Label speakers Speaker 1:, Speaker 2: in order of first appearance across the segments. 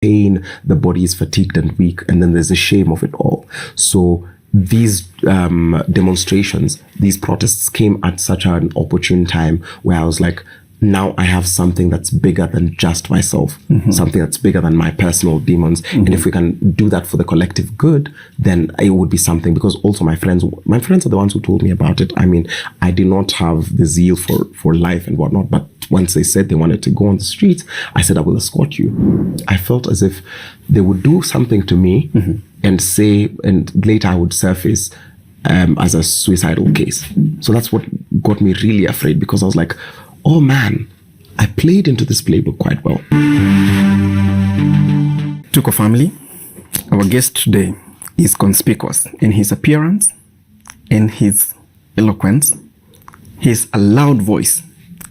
Speaker 1: pain, the body is fatigued and weak, and then there's the shame of it all. So these demonstrations, these protests came at such an opportune time where I was like, now I have something that's bigger than just myself, something that's bigger than my personal demons. And if we can do that for the collective good, then it would be something. Because also my friends are the ones who told me about it. I mean, I did not have the zeal for life and whatnot, but once they said they wanted to go on the streets, I said, I will escort you. I felt as if they would do something to me and say, and later I would surface as a suicidal case. So that's what got me really afraid, because I was like, oh man, I played into this playbook quite well.
Speaker 2: Tuko family, our guest today is conspicuous in his appearance, in his eloquence. He is a loud voice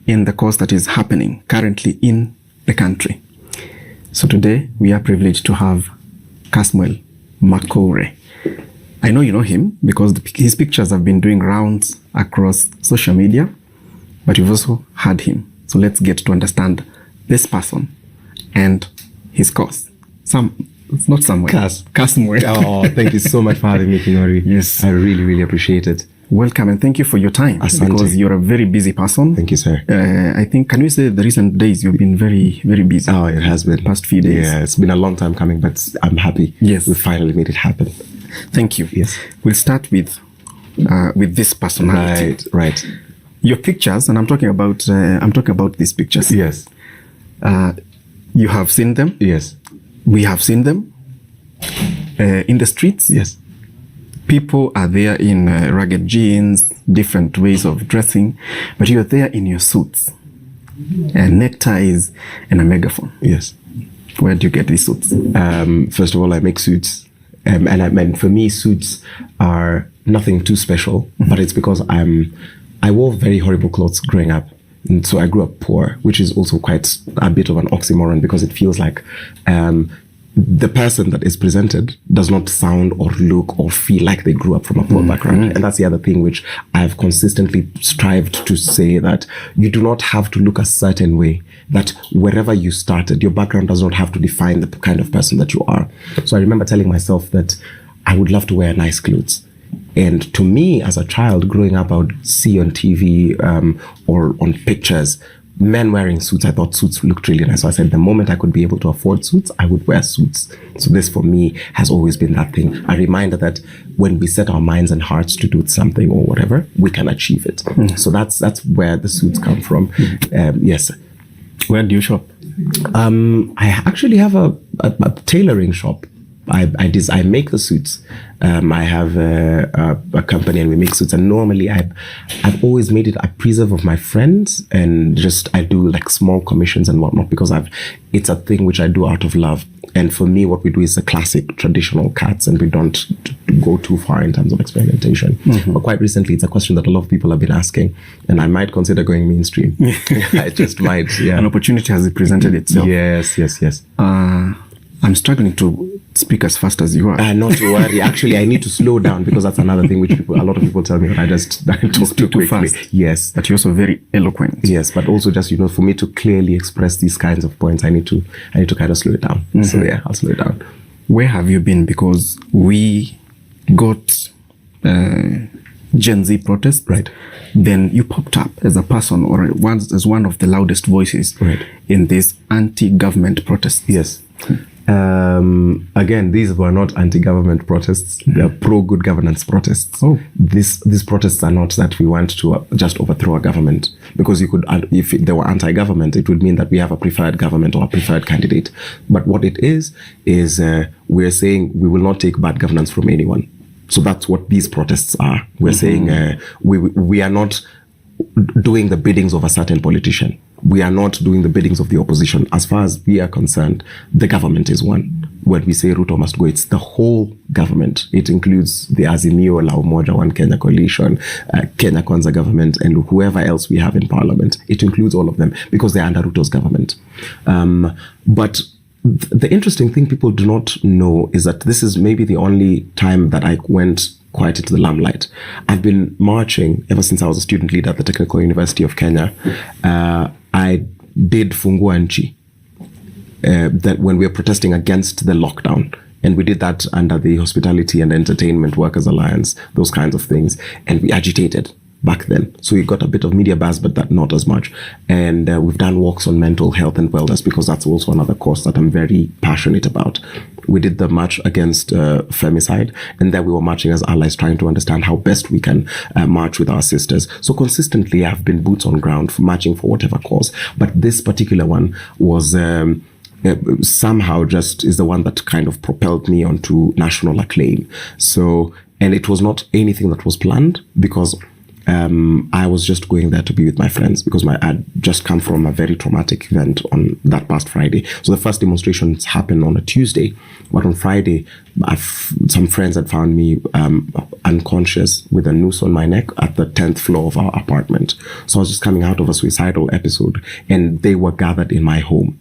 Speaker 2: in the cause that is happening currently in the country. So today we are privileged to have Kasmuel Makore. I know you know him because his pictures have been doing rounds across social media, but you've also heard him. So let's get to understand this person and his cause. It's not Samuel. Kasmuel.
Speaker 1: Oh, thank you so much for having me, Kinori.
Speaker 2: Yes.
Speaker 1: I really, really appreciate it.
Speaker 2: Welcome, and thank you for your time.
Speaker 1: Asante.
Speaker 2: Because you're a very busy person.
Speaker 1: Thank you, sir.
Speaker 2: I think, can we say the recent days you've been very, very busy?
Speaker 1: Oh, it has been.
Speaker 2: Past few days.
Speaker 1: Yeah, it's been a long time coming, but I'm happy.
Speaker 2: Yes.
Speaker 1: We finally made it happen.
Speaker 2: Thank you.
Speaker 1: Yes.
Speaker 2: We'll start with this personality.
Speaker 1: Right.
Speaker 2: Your pictures, and I'm talking about these pictures.
Speaker 1: Yes.
Speaker 2: You have seen them.
Speaker 1: Yes.
Speaker 2: We have seen them in the streets.
Speaker 1: Yes.
Speaker 2: People are there in ragged jeans, different ways of dressing, but you're there in your suits, and neckties, and a megaphone.
Speaker 1: Yes.
Speaker 2: Where do you get these suits?
Speaker 1: First of all, I make suits. And for me, suits are nothing too special, but it's because I wore very horrible clothes growing up. And so I grew up poor, which is also quite a bit of an oxymoron, because it feels like the person that is presented does not sound or look or feel like they grew up from a poor background. And that's the other thing which I've consistently strived to say, that you do not have to look a certain way, that wherever you started, your background does not have to define the kind of person that you are. So I remember telling myself that I would love to wear nice clothes. And to me, as a child growing up, I would see on TV or on pictures men wearing suits. I thought suits looked really nice. So I said the moment I could be able to afford suits, I would wear suits. So this for me has always been that thing. A reminder that when we set our minds and hearts to do something or whatever, we can achieve it. So that's where the suits come from. Yes.
Speaker 2: Where do you shop?
Speaker 1: I actually have a tailoring shop. I make the suits. I have a company and we make suits. And normally I've always made it a preserve of my friends, and just I do like small commissions and whatnot, because it's a thing which I do out of love. And for me, what we do is the classic traditional cuts, and we don't go too far in terms of experimentation. But quite recently, it's a question that a lot of people have been asking, and I might consider going mainstream. I just might. Yeah.
Speaker 2: An opportunity has presented itself.
Speaker 1: Yes.
Speaker 2: I'm struggling to speak as fast as you are.
Speaker 1: Not to worry. Actually, I need to slow down, because that's another thing which a lot of people tell me that I talk too quickly.
Speaker 2: Fast.
Speaker 1: Yes.
Speaker 2: But you're also very eloquent.
Speaker 1: Yes, but also just, for me to clearly express these kinds of points, I need to kind of slow it down. So yeah, I'll slow it down.
Speaker 2: Where have you been? Because we got Gen Z protest.
Speaker 1: Right.
Speaker 2: Then you popped up as a person, or as one of the loudest voices in this anti-government protests.
Speaker 1: Yes. Again, these were not anti-government protests. They're pro-good governance protests.
Speaker 2: Oh.
Speaker 1: These protests are not that we want to just overthrow a government, because you could, if they were anti-government, it would mean that we have a preferred government or a preferred candidate. But what it is we're saying we will not take bad governance from anyone. So that's what these protests are. We're saying we are not doing the biddings of a certain politician. We are not doing the biddings of the opposition. As far as we are concerned, the government is one. When we say Ruto must go, it's the whole government. It includes the Azimio La Umoja One Kenya coalition, Kenya Kwanza government, and whoever else we have in parliament. It includes all of them, because they're under Ruto's government. But the interesting thing people do not know is that this is maybe the only time that I went quite into the limelight. I've been marching ever since I was a student leader at the Technical University of Kenya. I did Fungua Nchi. that when we were protesting against the lockdown. And we did that under the Hospitality and Entertainment Workers Alliance, those kinds of things. And we agitated back then. So we got a bit of media buzz, but that not as much. And we've done walks on mental health and wellness, because that's also another cause that I'm very passionate about. We did the march against femicide, and then we were marching as allies, trying to understand how best we can march with our sisters. So consistently, I've been boots on ground, for marching for whatever cause. But this particular one was somehow just is the one that kind of propelled me onto national acclaim. So, and it was not anything that was planned, because I was just going there to be with my friends, because I'd just come from a very traumatic event on that past Friday. So the first demonstrations happened on a Tuesday, but on Friday, some friends had found me unconscious with a noose on my neck at the 10th floor of our apartment. So I was just coming out of a suicidal episode, and they were gathered in my home.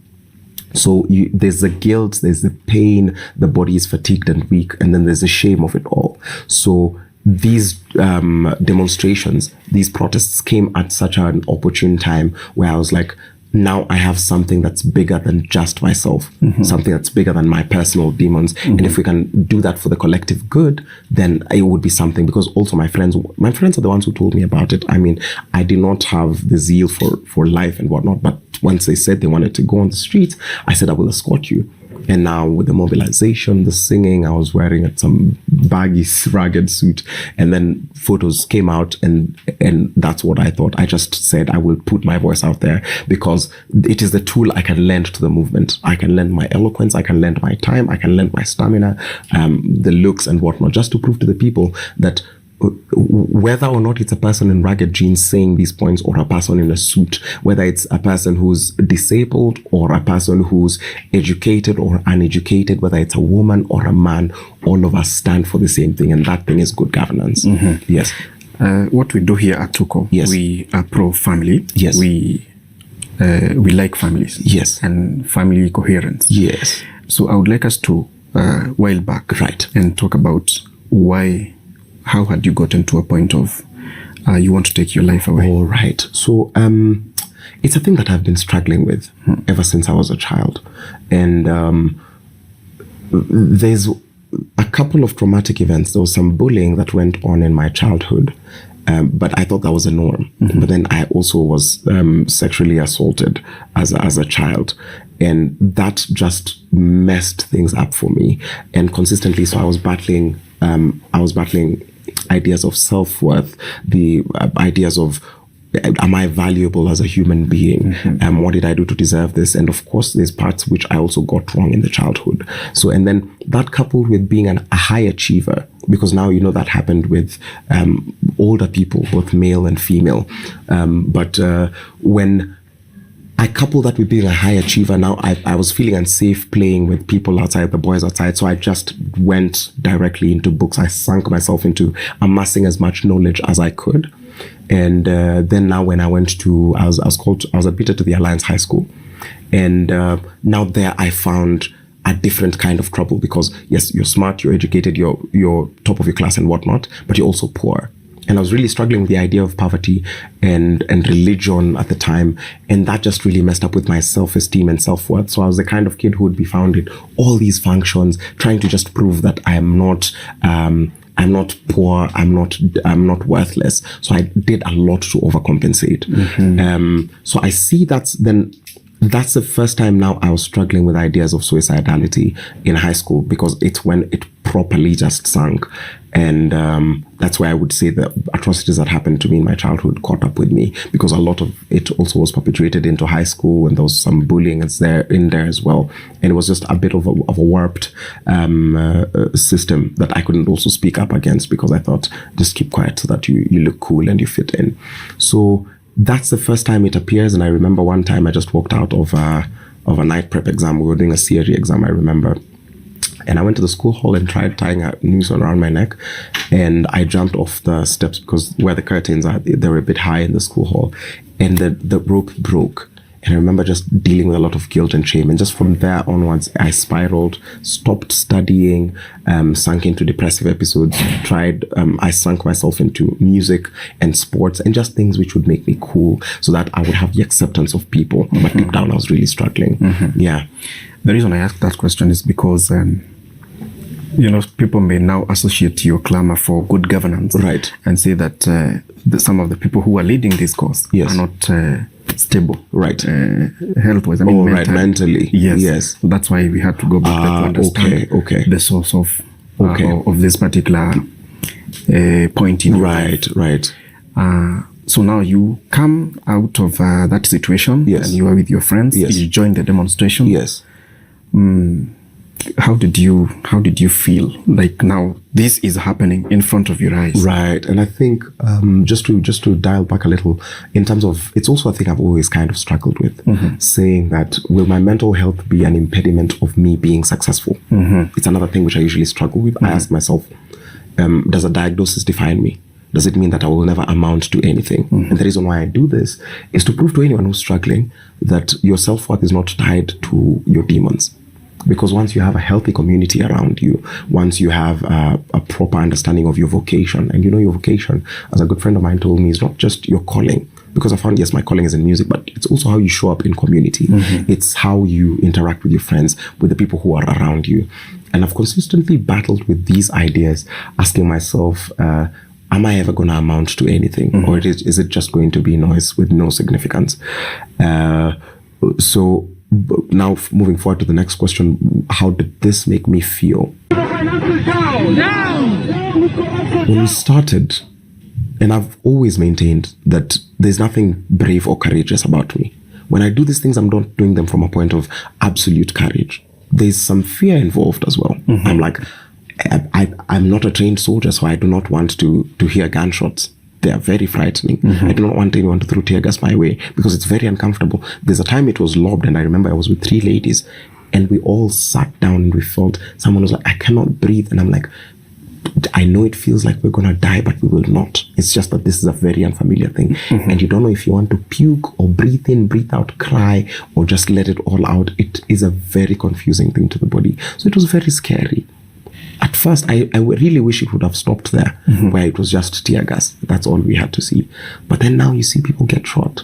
Speaker 1: So there's the guilt, there's the pain, the body is fatigued and weak, and then there's the shame of it all. So these demonstrations, these protests came at such an opportune time, where I was like, now I have something that's bigger than just myself, something that's bigger than my personal demons. And if we can do that for the collective good, then it would be something. Because also my friends are the ones who told me about it. I mean, I did not have the zeal for life and whatnot, but once they said they wanted to go on the streets, I said, I will escort you. And now with the mobilization, the singing, I was wearing some baggy, ragged suit. And then photos came out, and that's what I thought. I just said, I will put my voice out there, because it is the tool I can lend to the movement. I can lend my eloquence, I can lend my time, I can lend my stamina, the looks and whatnot, just to prove to the people that whether or not it's a person in ragged jeans saying these points, or a person in a suit, whether it's a person who's disabled or a person who's educated or uneducated, whether it's a woman or a man, all of us stand for the same thing, and that thing is good governance. Yes.
Speaker 2: What we do here at Tuko,
Speaker 1: yes,
Speaker 2: we are pro-family.
Speaker 1: Yes.
Speaker 2: We like families.
Speaker 1: Yes.
Speaker 2: And family coherence.
Speaker 1: Yes.
Speaker 2: So I would like us to while back,
Speaker 1: right,
Speaker 2: and talk about how had you gotten to a point of you want to take your life away?
Speaker 1: All right. So it's a thing that I've been struggling with ever since I was a child. And there's a couple of traumatic events. There was some bullying that went on in my childhood, but I thought that was a norm. But then I also was sexually assaulted as a child. And that just messed things up for me. And consistently, so I was battling ideas of self-worth, the ideas of, am I valuable as a human being? What did I do to deserve this? And of course, there's parts which I also got wrong in the childhood. So, and then that coupled with being a high achiever, because now, that happened with older people, both male and female. But when I couple that with being a high achiever, now I was feeling unsafe playing with people outside, the boys outside. So I just went directly into books. I sunk myself into amassing as much knowledge as I could. And then now when I went to, I was admitted to the Alliance High School. And now there I found a different kind of trouble, because yes, you're smart, you're educated, you're top of your class and whatnot, but you're also poor. And I was really struggling with the idea of poverty and religion at the time. And that just really messed up with my self-esteem and self-worth. So I was the kind of kid who would be found in all these functions, trying to just prove that I'm not poor, I'm not worthless. So I did a lot to overcompensate. So I see that's the first time now I was struggling with ideas of suicidality in high school, because it's when it properly just sunk. And that's why I would say the atrocities that happened to me in my childhood caught up with me, because a lot of it also was perpetuated into high school, and there was some bullying in there as well. And it was just a bit of a warped system that I couldn't also speak up against, because I thought, just keep quiet so that you look cool and you fit in. So that's the first time it appears. And I remember one time I just walked out of a night prep exam. We were doing a theory exam, I remember. And I went to the school hall and tried tying a noose around my neck. And I jumped off the steps, because where the curtains are, they were a bit high in the school hall. And the rope broke. And I remember just dealing with a lot of guilt and shame. And just from there onwards, I spiraled, stopped studying, sunk into depressive episodes, I sunk myself into music and sports and just things which would make me cool, so that I would have the acceptance of people. But deep down, I was really struggling. Yeah.
Speaker 2: The reason I ask that question is because, people may now associate your clamor for good governance,
Speaker 1: right,
Speaker 2: and say that some of the people who are leading this cause
Speaker 1: yes,
Speaker 2: are not stable,
Speaker 1: right,
Speaker 2: health-wise.
Speaker 1: Mentally.
Speaker 2: Yes. So that's why we had to go back there to understand the source of this particular point in your life.
Speaker 1: Right.
Speaker 2: So now you come out of that situation,
Speaker 1: yes,
Speaker 2: and you are with your friends.
Speaker 1: Yes.
Speaker 2: You joined the demonstration.
Speaker 1: Yes.
Speaker 2: How did you feel like now this is happening in front of your eyes?
Speaker 1: Right. And I think just to dial back a little, in terms of, it's also a thing I've always kind of struggled with, saying that, will my mental health be an impediment of me being successful? It's another thing which I usually struggle with. I ask myself, does a diagnosis define me? Does it mean that I will never amount to anything? And the reason why I do this is to prove to anyone who's struggling that your self-worth is not tied to your demons. Because once you have a healthy community around you, once you have a proper understanding of your vocation, and your vocation, as a good friend of mine told me, is not just your calling. Because I found, yes, my calling is in music, but it's also how you show up in community. It's how you interact with your friends, with the people who are around you. And I've consistently battled with these ideas, asking myself, am I ever going to amount to anything? Or is it just going to be noise with no significance? So now moving forward to the next question, how did this make me feel? When we started, and I've always maintained that there's nothing brave or courageous about me. When I do these things, I'm not doing them from a point of absolute courage. There's some fear involved as well. I'm like, I'm not a trained soldier, so I do not want to hear gunshots. They are very frightening. I do not want anyone to throw tear gas my way because it's very uncomfortable. There's a time it was lobbed, and I remember I was with 3 ladies, and we all sat down and we felt, someone was like, I cannot breathe. And I'm like, I know it feels like we're going to die, but we will not. It's just that this is a very unfamiliar thing. And you don't know if you want to puke or breathe in, breathe out, cry, or just let it all out. It is a very confusing thing to the body. So it was very scary. At first, I really wish it would have stopped there, where it was just tear gas. That's all we had to see. But then now you see people get shot.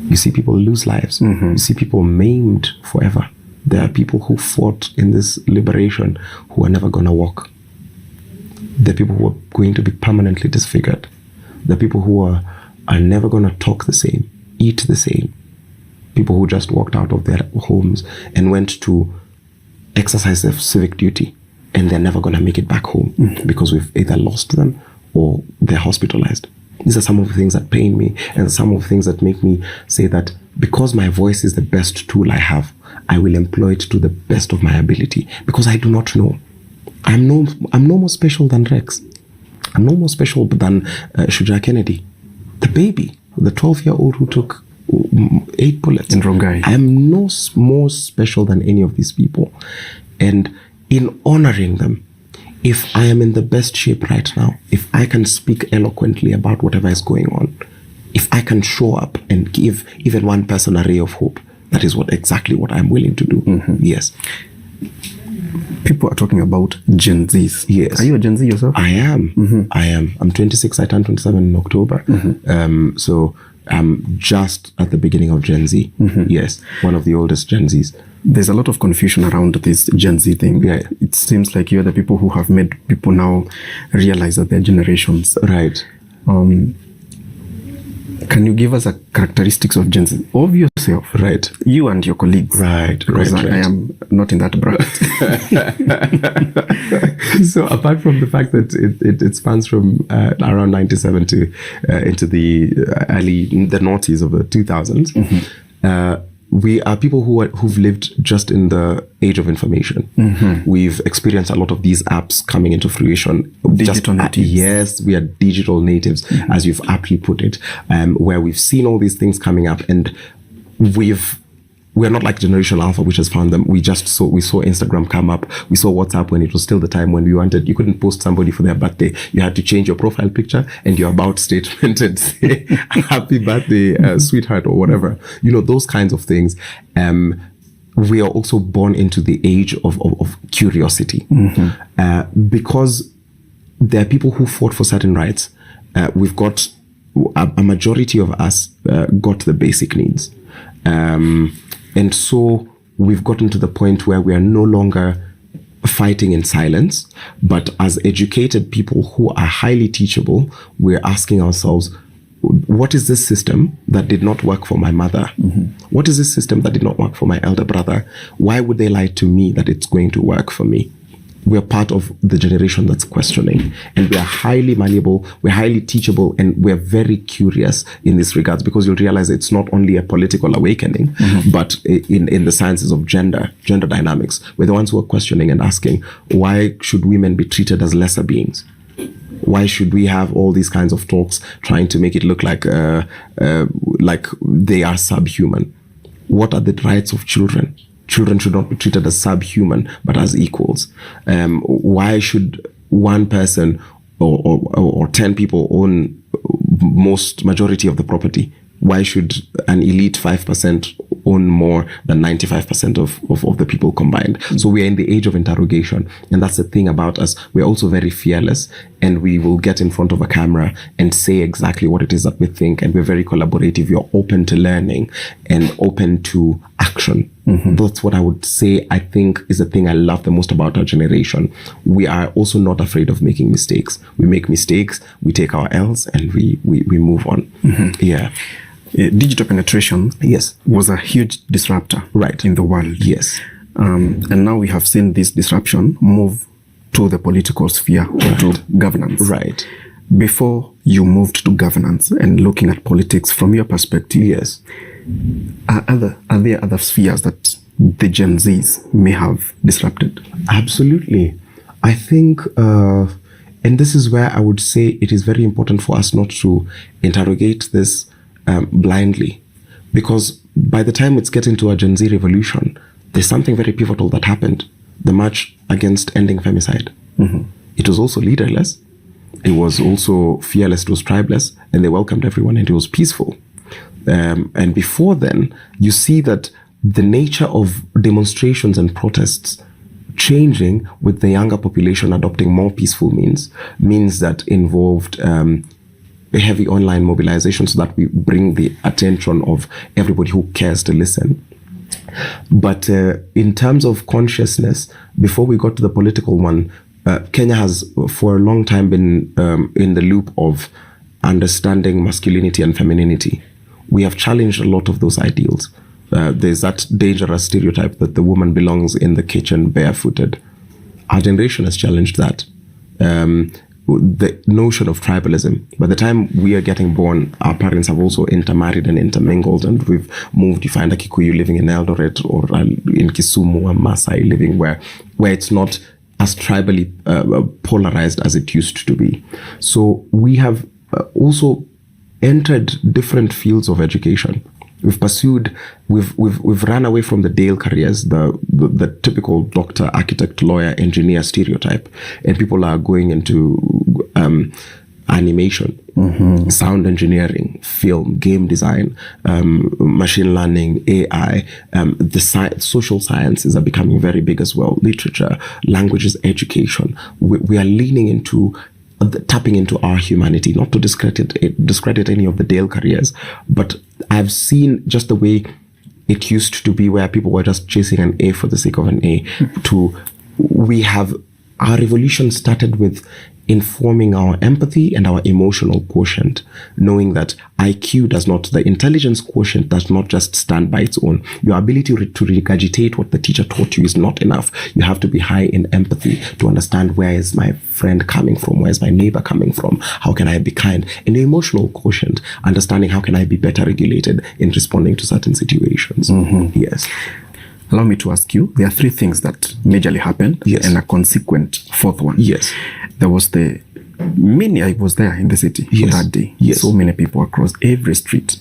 Speaker 1: You see people lose lives. You see people maimed forever. There are people who fought in this liberation who are never going to walk. There are people who are going to be permanently disfigured. There are people who are never going to talk the same, eat the same. People who just walked out of their homes and went to exercise their civic duty, and they're never going to make it back home because we've either lost them or they're hospitalized. These are some of the things that pain me, and some of the things that make me say that because my voice is the best tool I have, I will employ it to the best of my ability, because I do not know. I'm no more special than Rex. I'm no more special than Shuja Kennedy. The baby, the 12-year-old who took 8 bullets. In Rongai.
Speaker 2: I am no more special than any of these people. And in honoring them, if I am in the best shape right now, if I can speak eloquently about whatever is going on, if I can show up and give even one person a ray of hope, that is exactly what I'm willing to do. Yes.
Speaker 1: People are talking about Gen Zs.
Speaker 2: Yes.
Speaker 1: Are you a Gen Z yourself?
Speaker 2: I am. I am. I'm 26. I turned 27 in October. So I'm just at the beginning of Gen Z. Yes. One of the oldest Gen Zs.
Speaker 1: There's a lot of confusion around this Gen Z thing.
Speaker 2: Yeah.
Speaker 1: It seems like you're the people who have made people now realize that they're generations.
Speaker 2: Right.
Speaker 1: Can you give us a characteristics of Gen Z? Of yourself.
Speaker 2: Right.
Speaker 1: You and your colleagues.
Speaker 2: Right.
Speaker 1: Because I am not in that bracket.
Speaker 2: So apart from the fact that it spans from around 97 to into the the noughties of the 2000s, we are people who've lived just in the age of information. We've experienced a lot of these apps coming into fruition.
Speaker 1: Digital natives.
Speaker 2: Yes, we are digital natives, as you've aptly put it, where we've seen all these things coming up, and we're not like Generation Alpha, which has found them. We saw Instagram come up. We saw WhatsApp when it was still the time when you couldn't post somebody for their birthday. You had to change your profile picture and your about statement and say, happy birthday, sweetheart, or whatever. Those kinds of things. We are also born into the age of curiosity. Because there are people who fought for certain rights. We've got, a majority of us got the basic needs. And so
Speaker 1: we've gotten to the point where we are no longer fighting in silence, but as educated people who are highly teachable, we're asking ourselves, what is this system that did not work for my mother? What is this system that did not work for my elder brother? Why would they lie to me that it's going to work for me? We're part of the generation that's questioning, and we are highly malleable, we're highly teachable, and we're very curious in this regards, because you'll realize it's not only a political awakening, but in the sciences of gender dynamics. We're the ones who are questioning and asking, why should women be treated as lesser beings? Why should we have all these kinds of talks trying to make it look like they are subhuman? What are the rights of children? Children should not be treated as subhuman, but as equals. Why should one person or 10 people own majority of the property? Why should an elite 5% own more than 95% of the people combined? So we are in the age of interrogation. And that's the thing about us. We're also very fearless, and we will get in front of a camera and say exactly what it is that we think. And we're very collaborative. You're open to learning and open to action. That's what I would say, I think, is the thing I love the most about our generation. We are also not afraid of making mistakes. We make mistakes, we take our L's, and we move on. Yeah.
Speaker 2: Digital penetration was a huge disruptor in the world.
Speaker 1: Yes.
Speaker 2: And now we have seen this disruption move to the political sphere, to governance.
Speaker 1: Right.
Speaker 2: Before you moved to governance and looking at politics from your perspective, are there other spheres that the Gen Zs may have disrupted? Absolutely.
Speaker 1: I think, and this is where I would say it is very important for us not to interrogate this blindly, because by the time it's getting to a Gen Z revolution, there's something very pivotal that happened. The march against ending femicide. It was also leaderless. It was also fearless. It was tribeless, and they welcomed everyone, and it was peaceful. And before then, you see that the nature of demonstrations and protests changing with the younger population adopting more peaceful means that involved a heavy online mobilization, so that we bring the attention of everybody who cares to listen. But in terms of consciousness, before we got to the political one, Kenya has for a long time been in the loop of understanding masculinity and femininity. We have challenged a lot of those ideals. There's that dangerous stereotype that the woman belongs in the kitchen barefooted. Our generation has challenged that. The notion of tribalism. By the time we are getting born, our parents have also intermarried and intermingled, and we've moved. You find a Kikuyu living in Eldoret, or in Kisumu, a Maasai living where it's not as tribally polarized as it used to be. So we have also entered different fields of education. We've run away from the Dale careers, the typical doctor, architect, lawyer, engineer stereotype, and people are going into animation, sound engineering, film, game design, machine learning, AI. Social sciences are becoming very big as well. Literature, languages, education. We are leaning into tapping into our humanity, not to discredit any of the Dale careers, but I've seen just the way it used to be, where people were just chasing an A for the sake of an A, to our revolution started with informing our empathy and our emotional quotient, knowing that the intelligence quotient does not just stand by its own. Your ability to regurgitate what the teacher taught you is not enough. You have to be high in empathy to understand, where is my friend coming from? Where is my neighbor coming from? How can I be kind? And the emotional quotient, understanding how can I be better regulated in responding to certain situations. Yes.
Speaker 2: Allow me to ask you, there are three things that majorly happened, and a consequent fourth one.
Speaker 1: Yes.
Speaker 2: There was I was there in the city for that day.
Speaker 1: Yes.
Speaker 2: So many people across every street.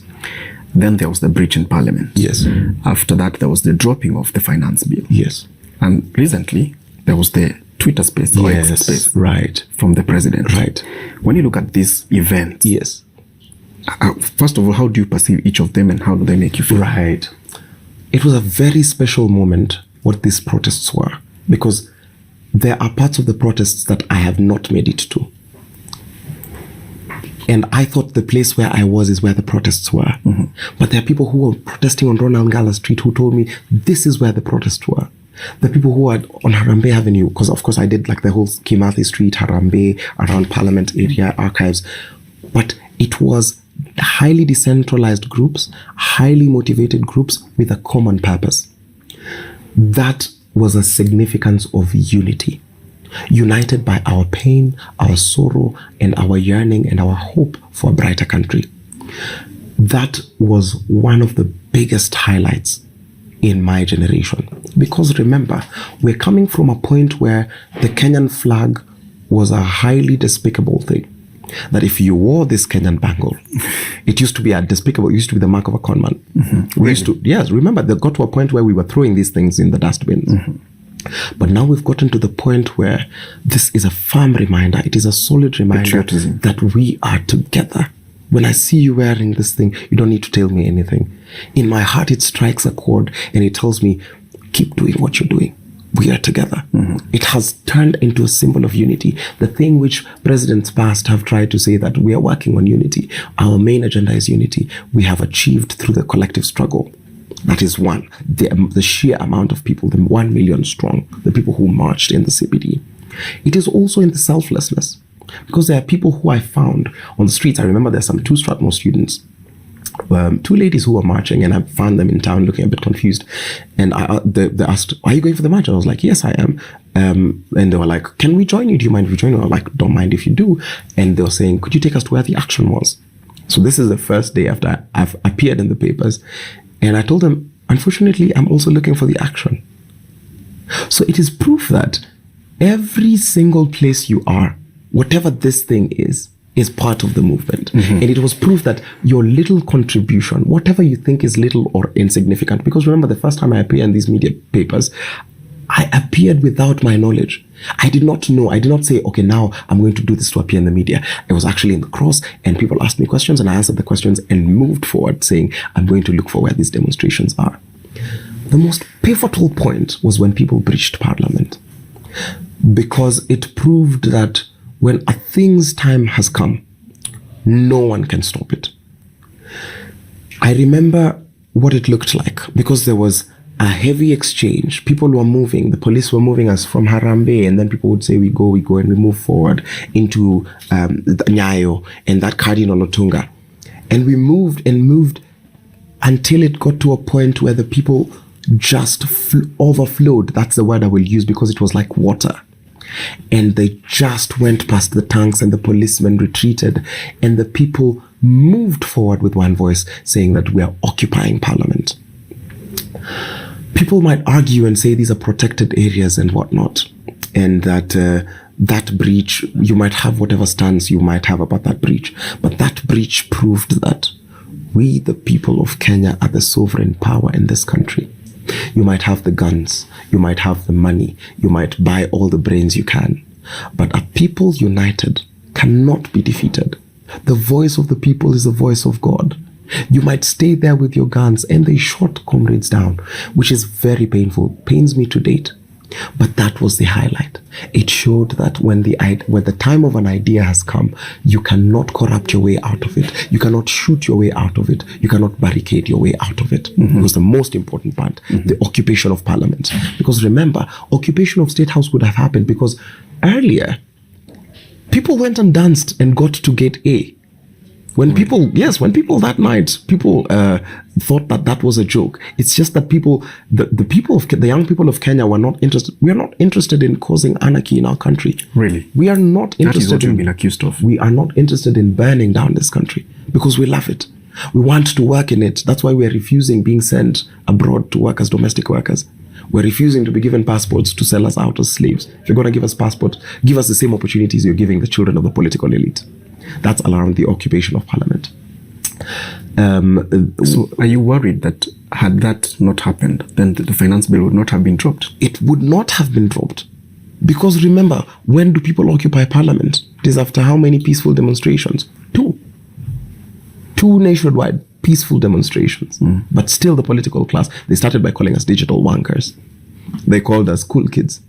Speaker 2: Then there was the breach in parliament.
Speaker 1: Yes.
Speaker 2: After that, there was the dropping of the finance bill.
Speaker 1: Yes.
Speaker 2: And recently, there was the Twitter space or X space.
Speaker 1: Right.
Speaker 2: From the president.
Speaker 1: Right.
Speaker 2: When you look at these events,
Speaker 1: yes.
Speaker 2: First of all, how do you perceive each of them, and how do they make you feel?
Speaker 1: Right. It was a very special moment, what these protests were, because there are parts of the protests that I have not made it to. And I thought the place where I was is where the protests were. But there are people who were protesting on Ronald Ngala Street who told me this is where the protests were. The people who are on Harambee Avenue, because of course I did like the whole Kimathi Street, Harambee, around Parliament area, archives. But it was highly decentralized groups, highly motivated groups with a common purpose. That was a significance of unity. United by our pain, our sorrow, and our yearning and our hope for a brighter country. That was one of the biggest highlights in my generation. Because remember, we're coming from a point where the Kenyan flag was a highly despicable thing. That if you wore this Kenyan bangle, it used to be it used to be the mark of a conman. We used to, yes, remember, they got to a point where we were throwing these things in the dustbins. But now we've gotten to the point where this is a firm reminder, it is a solid reminder that we are together. When I see you wearing this thing, you don't need to tell me anything. In my heart, it strikes a chord and it tells me, keep doing what you're doing. We are together. It has turned into a symbol of unity. The thing which presidents past have tried to say that we are working on unity. Our main agenda is unity. We have achieved through the collective struggle. That is one. The sheer amount of people, the 1 million strong, the people who marched in the CBD. It is also in the selflessness. Because there are people who I found on the streets. I remember there's some 2 Strathmore students, 2 ladies who were marching, and I found them in town looking a bit confused. And they asked, are you going for the march? I was like, yes, I am. And they were like, can we join you? Do you mind if we join you? I was like, don't mind if you do. And they were saying, could you take us to where the action was? So this is the first day after I've appeared in the papers. And I told them, unfortunately, I'm also looking for the action. So it is proof that every single place you are, whatever this thing is part of the movement. And it was proof that your little contribution, whatever you think is little or insignificant, because remember the first time I appeared in these media papers, I appeared without my knowledge. I did not know. I did not say, okay, now I'm going to do this to appear in the media. I was actually in the cross and people asked me questions and I answered the questions and moved forward saying, I'm going to look for where these demonstrations are. The most pivotal point was when people breached Parliament, because it proved that when a thing's time has come, no one can stop it. I remember what it looked like, because there was a heavy exchange. People were moving. The police were moving us from Harambee, and then people would say, we go, and we move forward into Nyayo and that Cardinal Otunga. And we moved and moved until it got to a point where the people just overflowed. That's the word I will use, because it was like water. And they just went past the tanks and the policemen retreated and the people moved forward with one voice saying that we are occupying Parliament. People might argue and say these are protected areas and whatnot, and that that breach, you might have whatever stance you might have about that breach, but that breach proved that we, the people of Kenya, are the sovereign power in this country. You might have the guns, you might have the money, you might buy all the brains you can, but a people united cannot be defeated. The voice of the people is the voice of God. You might stay there with your guns and they shot comrades down, which is very painful, pains me to date. But that was the highlight. It showed that when the time of an idea has come, you cannot corrupt your way out of it. You cannot shoot your way out of it. You cannot barricade your way out of it. It was the most important part, the occupation of Parliament. Because remember, occupation of State House could have happened because earlier, people went and danced and got to Gate A. When people that night, people thought that that was a joke. It's just that the young people of Kenya were not interested. We are not interested in causing anarchy in our country.
Speaker 2: Really?
Speaker 1: We are not interested.
Speaker 2: That is what you've been accused of.
Speaker 1: We are not interested in burning down this country because we love it. We want to work in it. That's why we're refusing being sent abroad to work as domestic workers. We're refusing to be given passports to sell us out as slaves. If you're going to give us passports, give us the same opportunities you're giving the children of the political elite. That's around the occupation of Parliament.
Speaker 2: So are you worried that had that not happened, then the finance bill would not have been dropped?
Speaker 1: It would not have been dropped. Because remember, when do people occupy Parliament? It is after how many peaceful demonstrations? 2 nationwide peaceful demonstrations. But still the political class, they started by calling us digital wankers. They called us cool kids.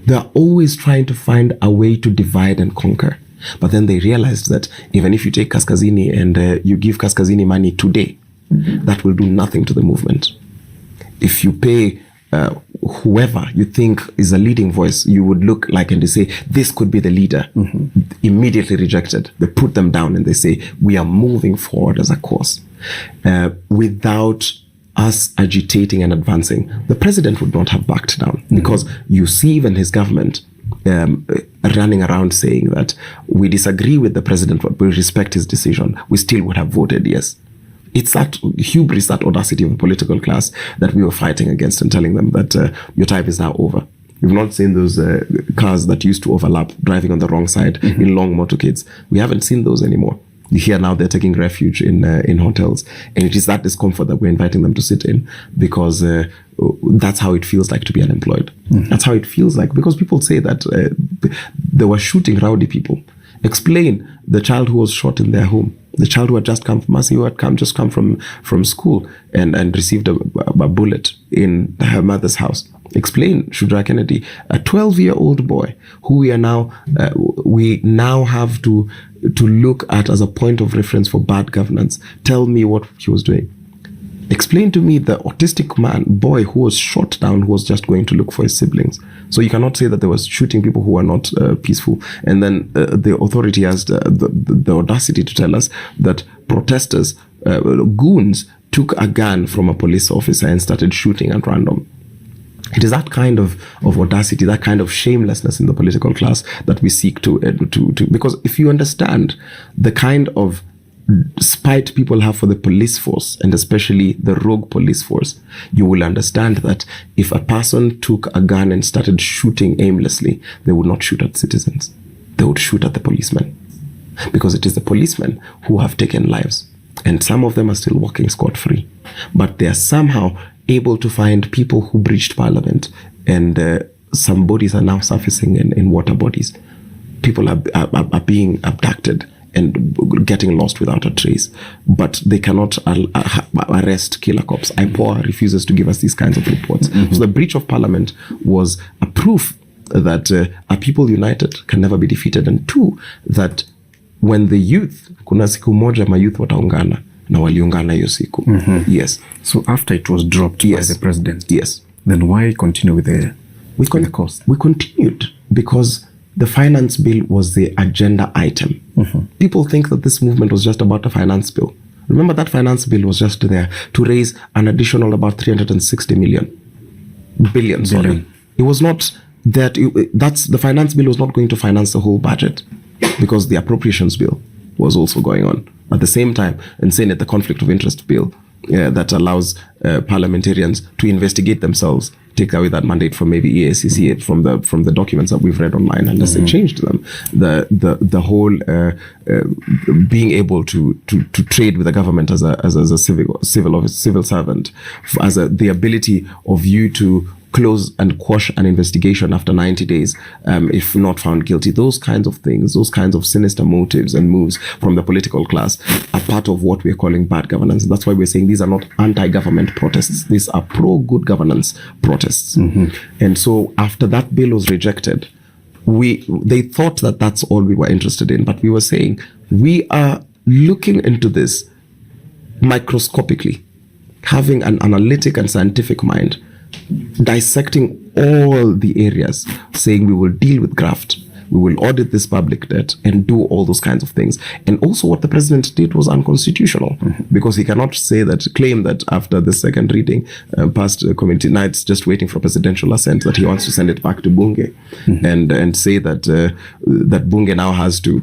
Speaker 1: They're always trying to find a way to divide and conquer. But then they realized that even if you take Kaskazini and you give Kaskazini money today, that will do nothing to the movement. If you pay whoever you think is a leading voice, you would look like and they say, this could be the leader. Immediately rejected. They put them down and they say, we are moving forward as a cause. Without us agitating and advancing, the president would not have backed down, because you see even his government running around saying that we disagree with the president, but we respect his decision. We still would have voted yes. It's that hubris, that audacity of the political class that we were fighting against and telling them that your time is now over. We've not seen those cars that used to overlap driving on the wrong side in long motorcades. We haven't seen those anymore. You hear now they're taking refuge in hotels, and it is that discomfort that we're inviting them to sit in, because that's how it feels like to be unemployed. That's how it feels like, because people say that they were shooting rowdy people. Explain the child who was shot in their home, the child who had just come from Mercy, who had just come from school and received a bullet in her mother's house. Explain Shudra Kennedy, a 12-year-old boy who we now have to look at as a point of reference for bad governance. Tell me what he was doing. Explain to me the autistic boy who was shot down, who was just going to look for his siblings. So you cannot say that they were shooting people who are not peaceful. And then the authority has the audacity to tell us that protesters, goons, took a gun from a police officer and started shooting at random. It is that kind of audacity, that kind of shamelessness in the political class that we seek to because if you understand the kind of spite people have for the police force, and especially the rogue police force, you will understand that if a person took a gun and started shooting aimlessly, they would not shoot at citizens. They would shoot at the policemen, because it is the policemen who have taken lives, and some of them are still walking scot-free. But they are somehow able to find people who breached parliament, and some bodies are now surfacing in water bodies. People are being abducted and getting lost without a trace, but they cannot arrest killer cops. IPOA refuses to give us these kinds of reports. So the breach of parliament was a proof that a people united can never be defeated, and two, that when the youth, kuna siku moja mayouth wataungana, na waliungana hiyo siku. Yes.
Speaker 2: So after it was dropped by the president,
Speaker 1: yes,
Speaker 2: then why continue with the cost?
Speaker 1: We continued because the finance bill was the agenda item. People think that this movement was just about a finance bill. Remember, that finance bill was just there to raise an additional about 360 billion. Sorry. It was not that. The finance bill was not going to finance the whole budget, because the appropriations bill was also going on at the same time. And Senate, the conflict of interest bill that allows parliamentarians to investigate themselves, take away that mandate from maybe EACC from the documents that we've read online, unless they changed them. The whole being able to trade with the government as a civil servant, as the ability of you to close and quash an investigation after 90 days if not found guilty. Those kinds of things, those kinds of sinister motives and moves from the political class are part of what we're calling bad governance. That's why we're saying these are not anti-government protests. These are pro-good governance protests. And so after that bill was rejected, they thought that that's all we were interested in. But we were saying, we are looking into this microscopically, having an analytic and scientific mind, dissecting all the areas, saying we will deal with graft, we will audit this public debt, and do all those kinds of things. And also what the president did was unconstitutional, because he cannot claim that after the second reading, past committee nights, just waiting for presidential assent, that he wants to send it back to Bunge and say that that Bunge now has to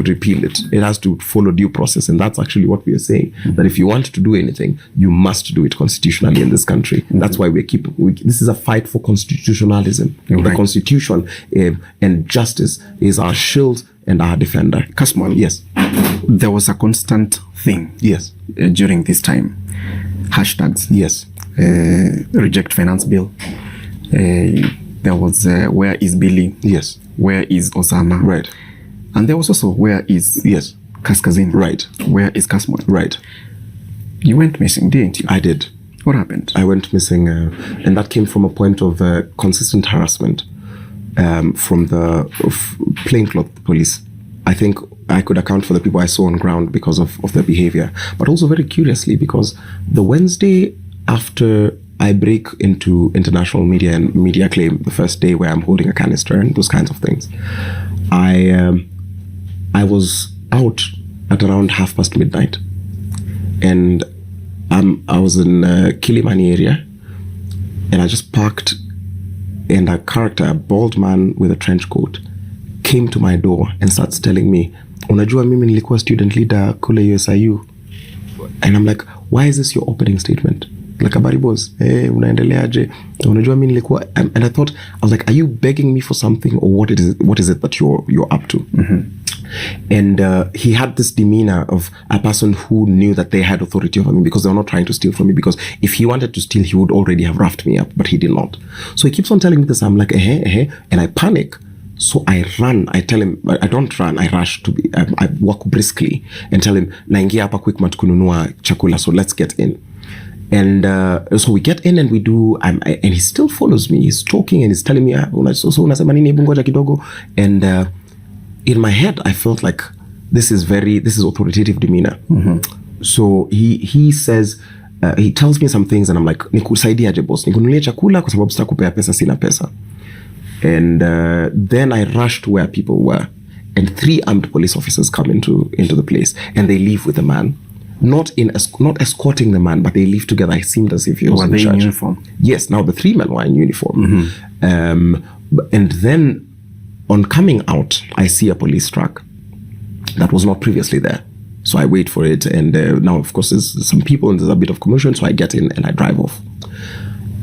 Speaker 1: repeal it. It has to follow due process. And that's actually what we are saying, that if you want to do anything, you must do it constitutionally in this country. That's why this is a fight for constitutionalism. The Constitution and justice is our shield and our defender.
Speaker 2: Kasmuel,
Speaker 1: yes,
Speaker 2: there was a constant thing.
Speaker 1: Yes,
Speaker 2: during this time, hashtags.
Speaker 1: Yes,
Speaker 2: reject finance bill. There was where is Billy?
Speaker 1: Yes,
Speaker 2: where is Osama?
Speaker 1: Right,
Speaker 2: and there was also where is Kaskazini?
Speaker 1: Right,
Speaker 2: where is Kasmuel?
Speaker 1: Right. You
Speaker 2: went missing, didn't you?
Speaker 1: I did.
Speaker 2: What happened?
Speaker 1: I went missing, and that came from a point of consistent harassment from the plainclothes police I think I could account for the people I saw on ground because of their behavior, but also very curiously because the Wednesday after I break into international media and media claim, the first day where I'm holding a canister and those kinds of things, I was out at around midnight, and I was in Kilimani area, and I just parked, and a character, a bald man with a trench coat, came to my door and starts telling me, unajua mimi nilikuwa student leader kule USIU. And I'm like, why is this your opening statement? Like, habari boss, unaendeleaje? Unajua mimi nilikuwa, and I thought, I was like, are you begging me for something, or what is it that you're up to? And he had this demeanor of a person who knew that they had authority over me because they were not trying to steal from me, because if he wanted to steal, he would already have roughed me up, but he did not. So he keeps on telling me this. I'm like, and I panic. So I run. I tell him, I don't run, I rush to be, I walk briskly and tell him, naingia hapa Quickmart kununua chakula, so let's get in. And so we get in and we do, and he still follows me. He's talking and he's telling me, so unasema nini, hebu ngoja kidogo. And in my head, I felt like this is authoritative demeanor. So he says, he tells me some things and I'm like, nikusaidiaje boss, nikununulie chakula kwa sababu sitakupea pesa, sina pesa. And then I rushed to where people were, and 3 armed police officers come into the place, and they leave with the man, not escorting the man, but they leave together. It seemed as if he was in
Speaker 2: uniform.
Speaker 1: Yes, now the 3 men were in uniform. And then on coming out, I see a police truck that was not previously there. So I wait for it, and now of course there's some people and there's a bit of commotion, so I get in and I drive off.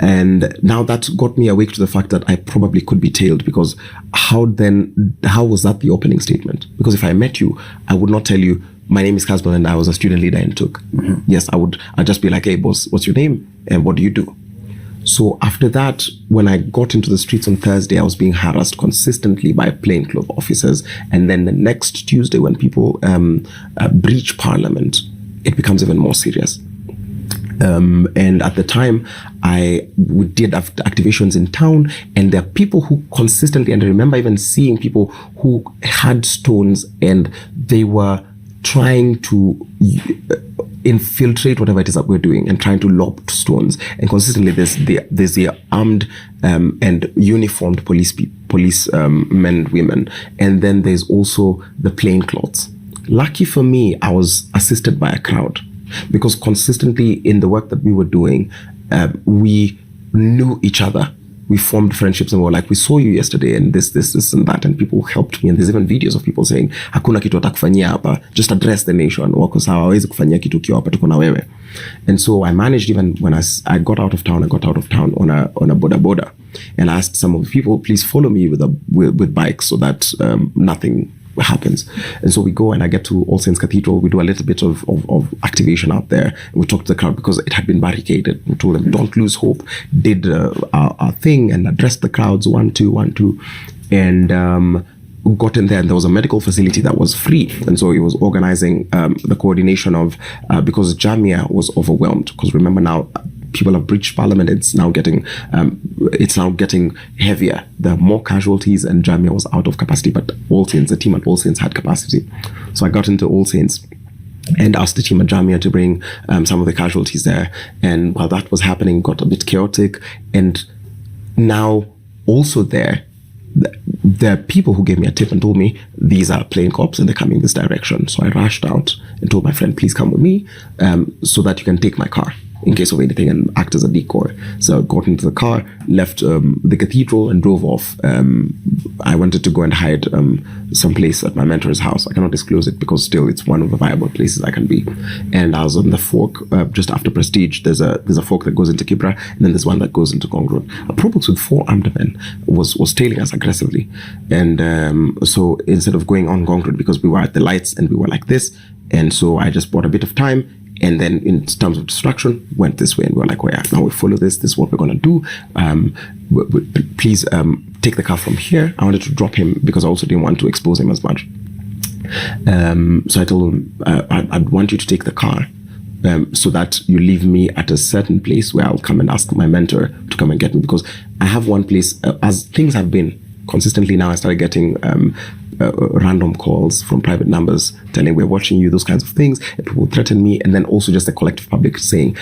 Speaker 1: And now that got me awake to the fact that I probably could be tailed, because how was that the opening statement? Because if I met you, I would not tell you, my name is Kasmuel and I was a student leader in Tuk. Yes, I'd just be like, hey boss, what's your name and what do you do? So after that, when I got into the streets on Thursday, I was being harassed consistently by plainclothes officers. And then the next Tuesday, when people breach Parliament, it becomes even more serious. And at the time, we did activations in town, and there are people who consistently, and I remember even seeing people who had stones and they were trying to infiltrate whatever it is that we're doing and trying to lob stones. And consistently there's the armed and uniformed police men, women, and then there's also the plainclothes. Lucky for me, I was assisted by a crowd, because consistently in the work that we were doing, we knew each other. We formed friendships, and we were like, we saw you yesterday and this and that, and people helped me. And there's even videos of people saying, hakuna kitu atakufanyia hapa, just address the nation, wako sawa, hawezi kufanyia kitu ukiwa hapa, tuko na wewe. And so I managed, even when I got out of town, on a boda, and I asked some of the people, please follow me with bikes so that nothing happens. And so we go, and I get to All Saints Cathedral. We do a little bit of activation out there, and we talk to the crowd because it had been barricaded. We told them, don't lose hope. Did our thing and addressed the crowds, 1, 2, 1, 2, and got in there, and there was a medical facility that was free. And so it was organizing the coordination of, because Jamia was overwhelmed, because remember now, people have breached Parliament. It's now getting heavier. There are more casualties, and Jamia was out of capacity. But All Saints, the team at All Saints had capacity. So I got into All Saints and asked the team at Jamia to bring some of the casualties there. And while that was happening, got a bit chaotic. And now also there are people who gave me a tip and told me, these are plane cops and they're coming this direction. So I rushed out and told my friend, please come with me so that you can take my car in case of anything and act as a decoy. So I got into the car, left the cathedral and drove off. I wanted to go and hide someplace at my mentor's house. I cannot disclose it because still it's one of the viable places I can be. And I was on the fork just after Prestige. There's a fork that goes into Kibra, and then there's one that goes into Gong Road. A Probox with 4 armed men was tailing us aggressively. And so instead of going on Gong Road, because we were at the lights and we were like this, and so I just bought a bit of time. And then in terms of distraction, went this way, and we were like, oh yeah, now we follow this. This is what we're going to do. Please take the car from here. I wanted to drop him because I also didn't want to expose him as much. So I told him, I'd want you to take the car so that you leave me at a certain place where I'll come and ask my mentor to come and get me. Because I have one place, as things have been, consistently now I started getting random calls from private numbers telling we're watching you, those kinds of things. And people threaten me, and then also just the collective public saying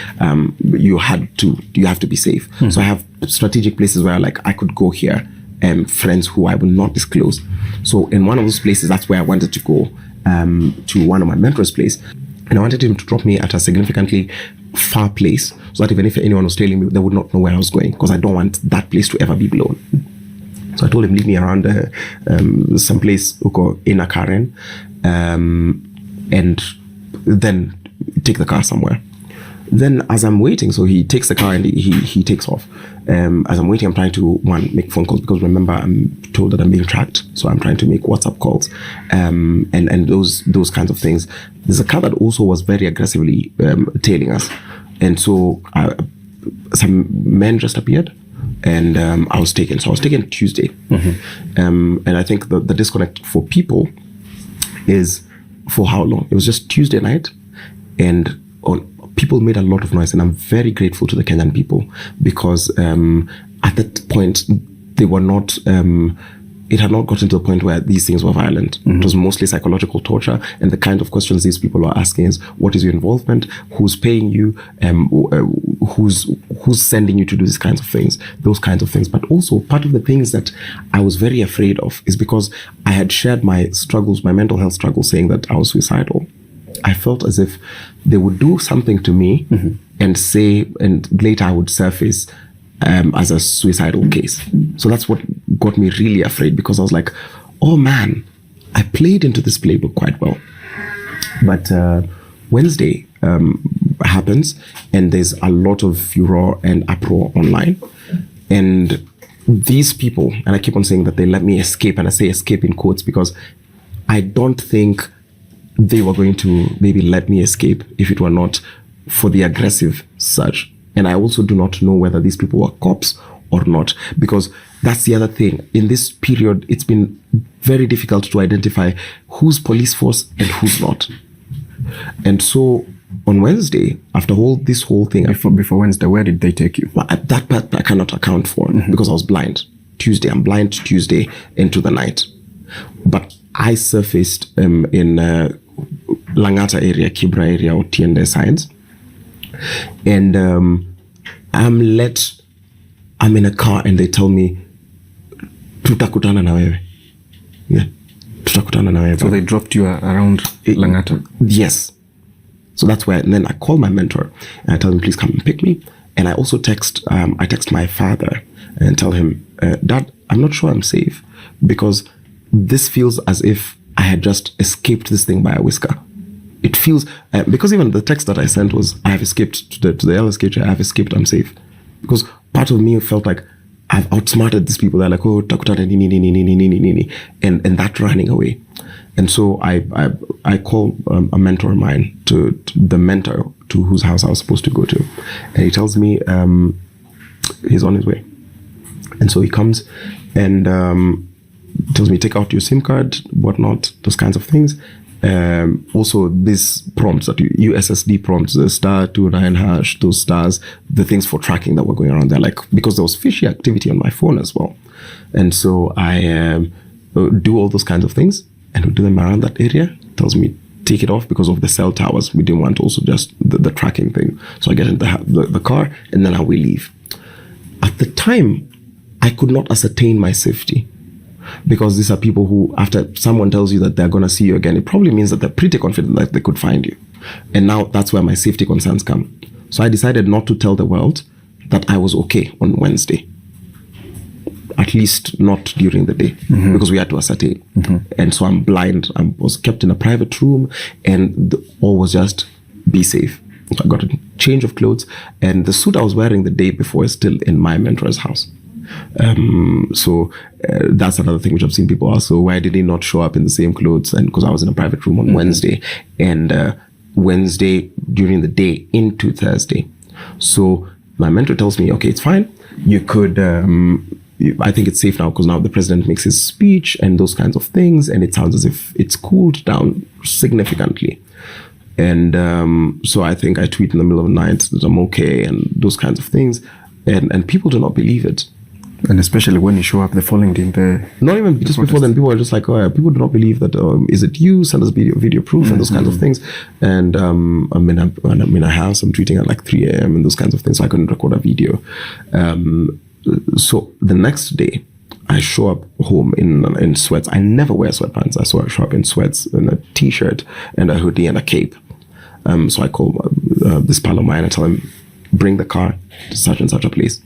Speaker 1: you have to be safe. So I have strategic places where like I could go here, friends who I will not disclose. So in one of those places, that's where I wanted to go, to one of my mentors' place, and I wanted him to drop me at a significantly far place, so that even if anyone was tailing me, they would not know where I was going, because I don't want that place to ever be blown. So I told him, leave me around some place in a Karen, and then take the car somewhere. Then as I'm waiting, so he takes the car and he takes off. As I'm waiting, I'm trying to, make phone calls, because remember, I'm told that I'm being tracked. So I'm trying to make WhatsApp calls, and those kinds of things. There's a car that also was very aggressively tailing us. And so some men just appeared, and I was taken. So I was taken Tuesday. And I think the disconnect for people is for how long? It was just Tuesday night, and people made a lot of noise, and I'm very grateful to the Kenyan people, because at that point they were not. It had not gotten to the point where these things were violent. It was mostly psychological torture, and the kind of questions these people were asking is, what is your involvement? Who's paying you? Who's sending you to do these kinds of things? Those kinds of things. But also, part of the things that I was very afraid of is because I had shared my struggles, my mental health struggles, saying that I was suicidal. I felt as if they would do something to me and say, and later I would surface as a suicidal case. So that's what got me really afraid, because I was like, oh man, I played into this playbook quite well. But Wednesday happens, and there's a lot of furor and uproar online. And these people, and I keep on saying that they let me escape, and I say escape in quotes, because I don't think they were going to maybe let me escape if it were not for the aggressive surge. And I also do not know whether these people were cops or not, because that's the other thing. In this period, it's been very difficult to identify who's police force and who's not. And so on Wednesday, after this whole thing...
Speaker 2: Before Wednesday, where did they take you?
Speaker 1: That part I cannot account for, because I was blind. I'm blind Tuesday into the night. But I surfaced in Langata area, Kibra area, or Tiende sides. And I'm in a car, and they tell me, tutakutana na wewe. Yeah, tutakutana na wewe.
Speaker 2: So they dropped you around Langata?
Speaker 1: Yes. So that's where, and then I call my mentor, and I tell him, please come and pick me. And I also text my father and tell him, Dad, I'm not sure I'm safe, because this feels as if I had just escaped this thing by a whisker. It feels, because even the text that I sent was, I have escaped to the LSK, I have escaped, I'm safe. Because part of me felt like I've outsmarted these people. They're like, oh, takutana nini, and that running away. And so I call a mentor of mine, to the mentor to whose house I was supposed to go to. And he tells me he's on his way. And so he comes and tells me, take out your SIM card, whatnot, those kinds of things. Also, these prompts, that USSD prompts, the *29#, those stars, the things for tracking that were going around there, like, because there was fishy activity on my phone as well. And so I do all those kinds of things, and we do them around that area. Tells me, take it off because of the cell towers. We didn't want also just the tracking thing. So I get into the car, and then I will leave. At the time, I could not ascertain my safety, because these are people who, after someone tells you that they're going to see you again, it probably means that they're pretty confident that they could find you. And now that's where my safety concerns come. So I decided not to tell the world that I was okay on Wednesday. At least not during the day, because we had to ascertain. And so I'm blind. I was kept in a private room, and all was just be safe. So I got a change of clothes, and the suit I was wearing the day before is still in my mentor's house. So that's another thing which I've seen people ask. So why did he not show up in the same clothes? And because I was in a private room on Wednesday, and Wednesday during the day into Thursday. So my mentor tells me, okay, it's fine. You could, I think it's safe now, because now the president makes his speech and those kinds of things, and it sounds as if it's cooled down significantly. And so I think I tweet in the middle of the night that I'm okay and those kinds of things. And people do not believe it.
Speaker 2: And especially when you show up the following day in the...
Speaker 1: Not even just before then, people are just like, oh, yeah, people do not believe that, is it you? Send us video proof and those kinds of things. And I have some tweeting at like 3 a.m. and those kinds of things, so I couldn't record a video. So the next day, I show up home in sweats. I never wear sweatpants. I show up in sweats and a t-shirt and a hoodie and a cape. So I call this pal of mine. I tell him, bring the car to such and such a place.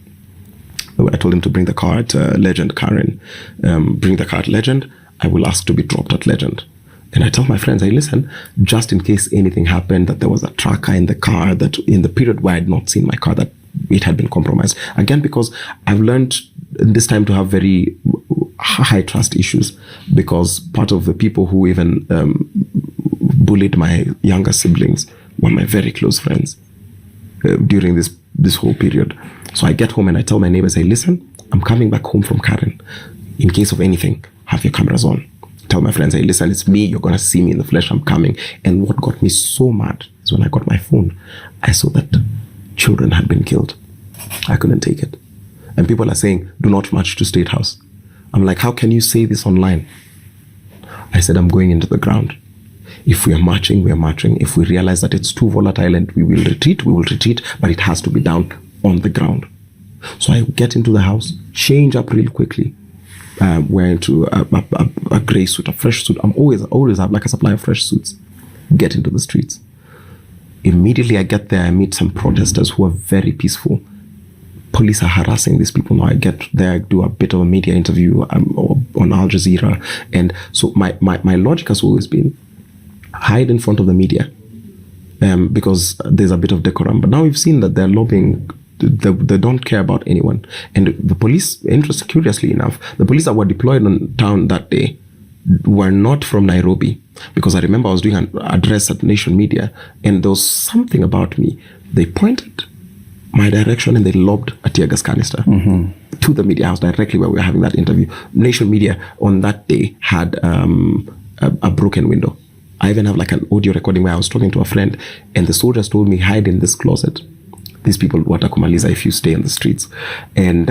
Speaker 1: I told him to bring the car at Legend, Karen. Bring the car at Legend. I will ask to be dropped at Legend. And I tell my friends, hey, listen, just in case anything happened, that there was a tracker in the car, that in the period where I had not seen my car, that it had been compromised. Again, because I've learned this time to have very high trust issues, because part of the people who even bullied my younger siblings were my very close friends during this whole period. So I get home and I tell my neighbors, hey, listen, I'm coming back home from Karen. In case of anything, have your cameras on. Tell my friends, hey, listen, it's me. You're going to see me in the flesh. I'm coming. And what got me so mad is when I got my phone, I saw that children had been killed. I couldn't take it. And people are saying, do not march to State House. I'm like, how can you say this online? I said, I'm going into the ground. If we are marching, we are marching. If we realize that it's too volatile and we will retreat, but it has to be down on the ground. So I get into the house, change up real quickly, wear into a gray suit, a fresh suit. I'm always have like a supply of fresh suits. Get into the streets. Immediately I get there, I meet some protesters who are very peaceful. Police are harassing these people. Now I get there, I do a bit of a media interview on Al Jazeera. And so my logic has always been, hide in front of the media, because there's a bit of decorum. But now we've seen that they're lobbying. They don't care about anyone. And the police, curiously enough, the police that were deployed on town that day were not from Nairobi, because I remember I was doing an address at Nation Media, and there was something about me. They pointed my direction and they lobbed a tear gas canister to the media house directly where we were having that interview. Nation Media on that day had a broken window. I even have like an audio recording where I was talking to a friend and the soldiers told me, hide in this closet. These people watakumaliza if you stay in the streets. And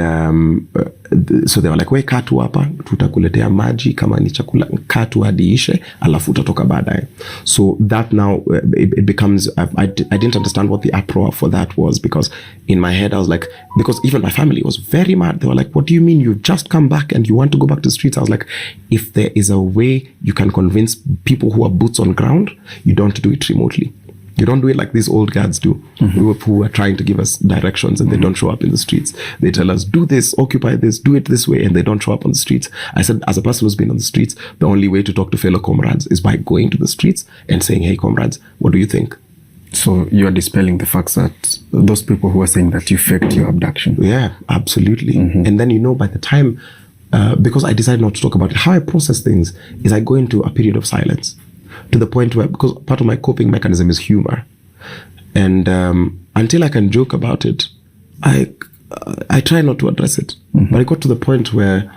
Speaker 1: so they were like, we kaa tu hapa, tutakuletea maji kama ni chakula, kaa tu hadi ishe, alafu utatoka baadaye. So that now, it becomes, I didn't understand what the uproar for that was, because in my head I was like, because even my family was very mad. They were like, what do you mean you've just come back and you want to go back to the streets? I was like, if there is a way you can convince people who are boots on ground, you don't do it remotely. You don't do it like these old guards do, who are trying to give us directions and they don't show up in the streets. They tell us, do this, occupy this, do it this way, and they don't show up on the streets. I said, as a person who's been on the streets, the only way to talk to fellow comrades is by going to the streets and saying, hey, comrades, what do you think?
Speaker 2: So you are dispelling the facts that those people who are saying that you faked your abduction.
Speaker 1: Yeah, absolutely. And then, by the time, because I decided not to talk about it, how I process things is I go into a period of silence. To the point where, because part of my coping mechanism is humor, and until I can joke about it, I try not to address it. But I got to the point where,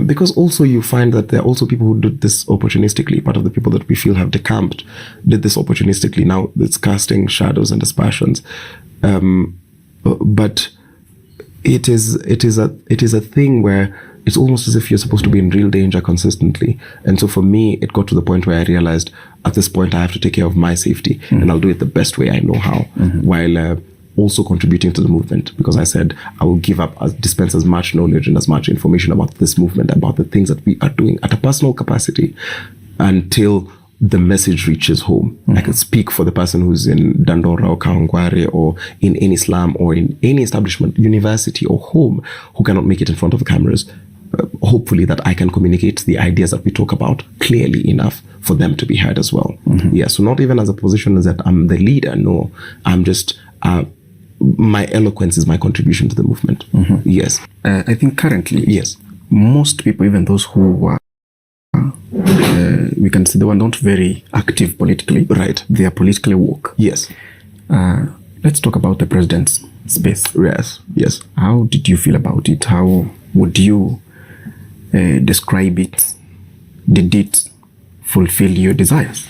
Speaker 1: because also you find that there are also people who did this opportunistically. Part of the people that we feel have decamped did this opportunistically. Now it's casting shadows and aspersions, but it is a thing where it's almost as if you're supposed to be in real danger consistently. And so for me, it got to the point where I realized at this point I have to take care of my safety, and I'll do it the best way I know how, while also contributing to the movement. Because I said I will dispense as much knowledge and as much information about this movement, about the things that we are doing at a personal capacity, until the message reaches home. I can speak for the person who's in Dandora or Kawangware or in any slum or in any establishment, university or home, who cannot make it in front of the cameras. Hopefully that I can communicate the ideas that we talk about clearly enough for them to be heard as well. Yeah, so not even as a position as that I'm the leader. No, I'm just, my eloquence is my contribution to the movement. Yes.
Speaker 2: I think currently,
Speaker 1: yes,
Speaker 2: most people, even those who are, we can say they were not very active politically.
Speaker 1: Right.
Speaker 2: They are politically woke.
Speaker 1: Yes.
Speaker 2: Let's talk about the president's space.
Speaker 1: Yes. Yes.
Speaker 2: How did you feel about it? How would you describe it? Did it fulfill your desires?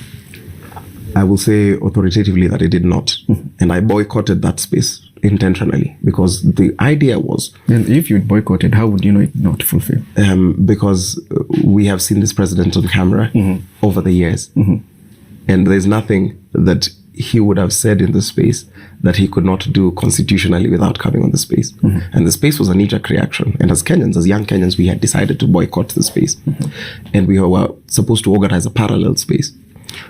Speaker 1: I will say authoritatively that it did not. And I boycotted that space intentionally, because the idea was,
Speaker 2: And if you boycotted, how would you know it not fulfill?
Speaker 1: because we have seen this president on camera over the years, and there's nothing that he would have said in the space that he could not do constitutionally without coming on the space. And the space was a knee-jerk reaction. And as Kenyans, as young Kenyans, we had decided to boycott the space. And we were supposed to organize a parallel space.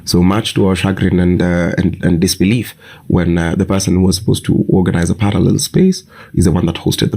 Speaker 1: So much to our chagrin and disbelief, when the person who was supposed to organize a parallel space is the one that hosted the